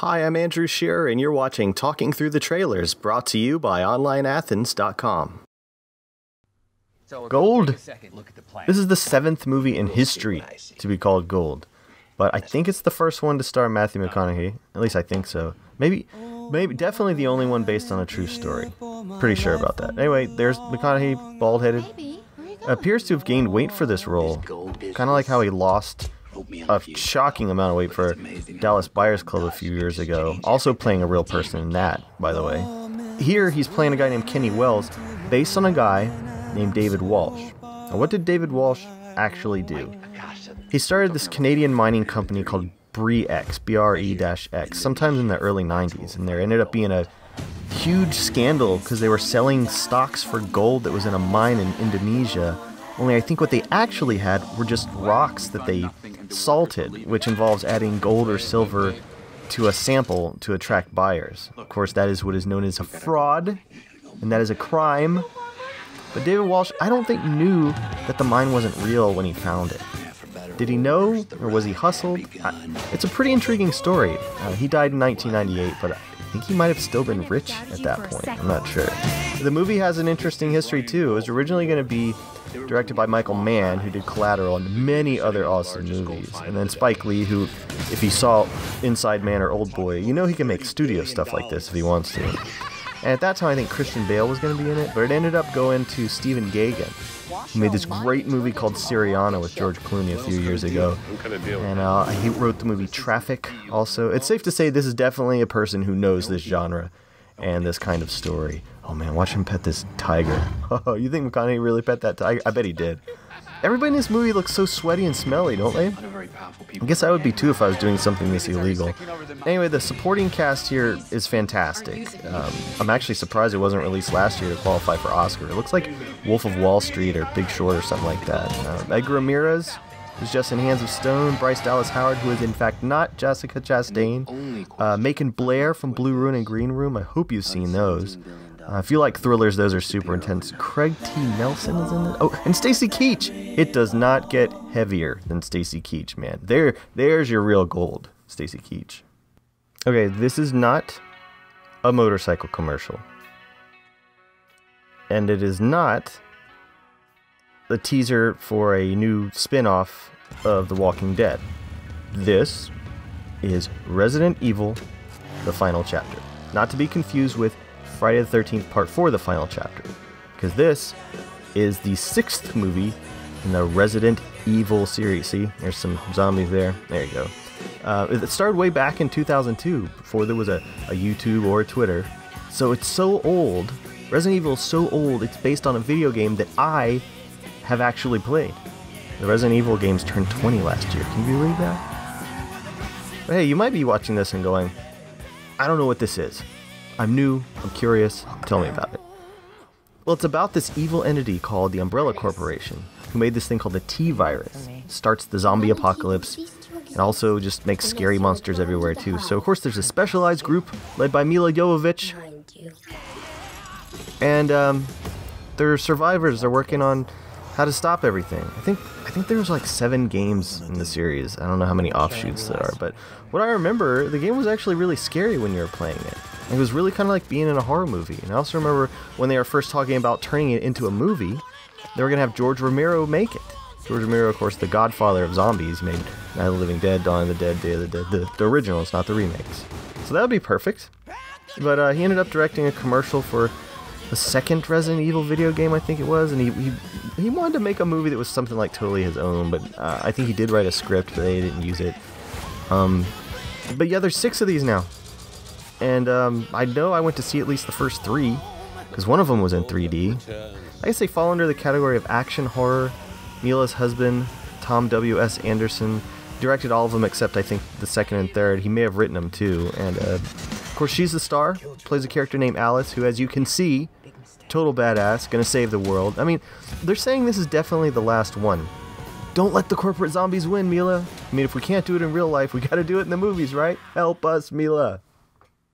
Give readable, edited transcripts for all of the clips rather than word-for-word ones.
Hi, I'm Andrew Shearer, and you're watching Talking Through the Trailers, brought to you by OnlineAthens.com. Gold? This is the 7th movie in history to be called Gold. But I think it's the first one to star Matthew McConaughey. At least I think so. Maybe, definitely the only one based on a true story. Pretty sure about that. Anyway, there's McConaughey, bald-headed. Appears to have gained weight for this role. Kind of like how he lost a shocking amount of weight for Dallas Buyers Club a few years ago. Also playing a real person in that, by the way. Here, he's playing a guy named Kenny Wells, based on a guy named David Walsh. Now, what did David Walsh actually do? He started this Canadian mining company called BRE-X, B-R-E-X, sometime in the early 90s, and there ended up being a huge scandal because they were selling stocks for gold that was in a mine in Indonesia. Only I think what they actually had were just rocks that they salted, which involves adding gold or silver to a sample to attract buyers. Of course, that is what is known as a fraud, and that is a crime. But David Walsh, I don't think, knew that the mine wasn't real when he found it. Did he know, or was he hustled? It's a pretty intriguing story. He died in 1998, but I think he might have still been rich at that point. I'm not sure. The movie has an interesting history, too. It was originally going to be directed by Michael Mann, who did Collateral and many other awesome movies. And then Spike Lee, who, if he saw Inside Man or Old Boy, you know he can make studio stuff like this if he wants to. And at that time, I think Christian Bale was going to be in it, but it ended up going to Stephen Gaghan, who made this great movie called Syriana with George Clooney a few years ago. And he wrote the movie Traffic also. It's safe to say this is definitely a person who knows this genre and this kind of story. Oh man, watch him pet this tiger. Oh, you think McConaughey really pet that tiger? I bet he did. Everybody in this movie looks so sweaty and smelly, don't they? I guess I would be too if I was doing something this illegal. Anyway, the supporting cast here is fantastic. I'm actually surprised it wasn't released last year to qualify for Oscar. It looks like Wolf of Wall Street or Big Short or something like that. Edgar Ramirez, who's just in Hands of Stone. Bryce Dallas Howard, who is in fact not Jessica Chastain. Macon Blair from Blue Ruin and Green Room. I hope you've seen those. If you like thrillers, those are super intense. Craig T. Nelson is in it. Oh, and Stacy Keach. It does not get heavier than Stacy Keach, man. There's your real gold, Stacy Keach. Okay, this is not a motorcycle commercial. And it is not the teaser for a new spin-off of The Walking Dead. This is Resident Evil, the final chapter. Not to be confused with Friday the 13th Part 4, the final chapter. Because this is the 6th movie in the Resident Evil series. See, there's some zombies there. There you go. It started way back in 2002, before there was a YouTube or a Twitter. So it's so old. Resident Evil is so old, it's based on a video game that I have actually played. The Resident Evil games turned 20 last year. Can you believe that? But hey, you might be watching this and going, I don't know what this is. I'm new, I'm curious, tell me about it. Well, it's about this evil entity called the Umbrella Corporation, who made this thing called the T-Virus. Starts the zombie apocalypse, and also just makes scary monsters everywhere too. So of course there's a specialized group led by Mila Jovovich, and they're survivors. They're working on how to stop everything. I think there's like 7 games in the series. I don't know how many offshoots there are, but what I remember, the game was actually really scary when you were playing it. It was really kind of like being in a horror movie. And I also remember when they were first talking about turning it into a movie, they were going to have George Romero make it. George Romero, of course, the godfather of zombies, made Night of the Living Dead, Dawn of the Dead, Day of the Dead, the originals, not the remakes. So that would be perfect. But he ended up directing a commercial for the second Resident Evil video game, I think it was, and he wanted to make a movie that was something like totally his own, but I think he did write a script, but they didn't use it. But yeah, there's 6 of these now. And I know I went to see at least the first 3, because one of them was in 3D. I guess they fall under the category of action horror. Mila's husband, Tom W.S. Anderson, directed all of them except I think the second and third. He may have written them too. And of course she's the star, plays a character named Alice, who, as you can see, total badass, gonna save the world. I mean, they're saying this is definitely the last one. Don't let the corporate zombies win, Mila. I mean, if we can't do it in real life, we gotta do it in the movies, right? Help us, Mila.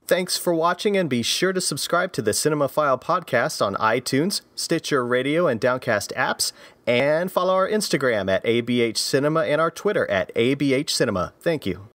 Thanks for watching, and be sure to subscribe to the Cinemaphile podcast on iTunes, Stitcher Radio, and Downcast apps, and follow our Instagram at ABH Cinema and our Twitter at ABH Cinema. Thank you.